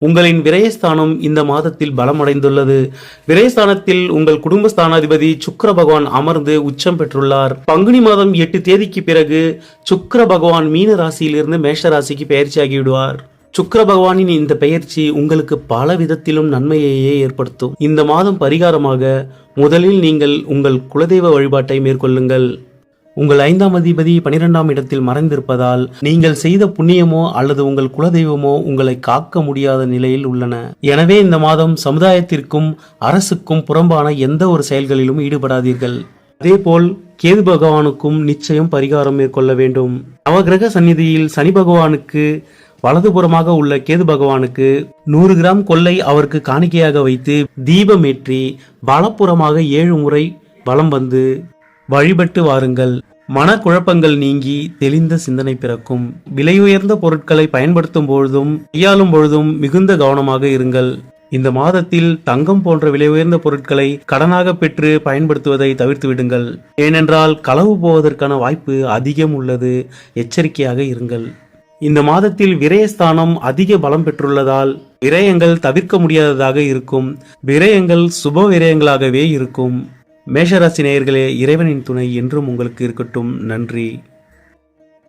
உங்களின் விரயஸ்தானம் இந்த மாதத்தில் பலமடைந்துள்ளது. விரயஸ்தானத்தில் உங்கள் குடும்பஸ்தானாதிபதி சுக்கிர பகவான் அமர்ந்து உச்சம் பெற்றுள்ளார். பங்குனி மாதம் 8 தேதிக்கு பிறகு சுக்கிர பகவான் மீன ராசியிலிருந்து மேஷ ராசிக்கு பெயர்ச்சியாகி விடுவார். சுக்கிர பகவானின் இந்த பெயர்ச்சி உங்களுக்கு பல விதத்திலும் நன்மையையே ஏற்படுத்தும். இந்த மாதம் பரிகாரமாக முதலில் நீங்கள் உங்கள் குலதெய்வ வழிபாட்டை மேற்கொள்ளுங்கள். உங்கள் 5ஆம் அதிபதி 12ஆம் இடத்தில் மறைந்திருப்பதால் நீங்கள் செய்த புண்ணியமோ அல்லது உங்கள் குலதெய்வமோ உங்களை காக்க முடியாத நிலையில் உள்ளன. எனவே இந்த மாதம் சமுதாயத்திற்கும் அரசுக்கும் புறம்பான எந்த ஒரு செயல்களிலும் ஈடுபடாதீர்கள். அதேபோல் கேது பகவானுக்கும் நிச்சயம் பரிகாரம் மேற்கொள்ள வேண்டும். நவகிரக சந்நிதியில் சனி பகவானுக்கு வலதுபுறமாக உள்ள கேது பகவானுக்கு 100 கிராம் கொள்ளை அவருக்கு காணிக்கையாக வைத்து தீபமேற்றி வலப்புறமாக 7 முறை வலம் வந்து வழிபட்டு வாருங்கள். மனக்குழப்பங்கள் நீங்கி தெளிந்த சிந்தனை பிறக்கும். விலையுயர்ந்த பொருட்களை பயன்படுத்தும் பொழுதும் கையாளும் பொழுதும் மிகுந்த கவனமாக இருங்கள். இந்த மாதத்தில் தங்கம் போன்ற விலை உயர்ந்த பொருட்களை கடனாக பெற்று பயன்படுத்துவதை தவிர்த்து விடுங்கள். ஏனென்றால் களவு போவதற்கான வாய்ப்பு அதிகம் உள்ளது. எச்சரிக்கையாக இருங்கள். இந்த மாதத்தில் விரயஸ்தானம் அதிக பலம் பெற்றுள்ளதால் விரயங்கள் தவிர்க்க முடியாததாக இருக்கும். விரயங்கள் சுப விரயங்களாகவே இருக்கும். மேஷராசி நேயர்களே, இறைவனின் துணை என்றும் உங்களுக்கு இருக்கட்டும். நன்றி.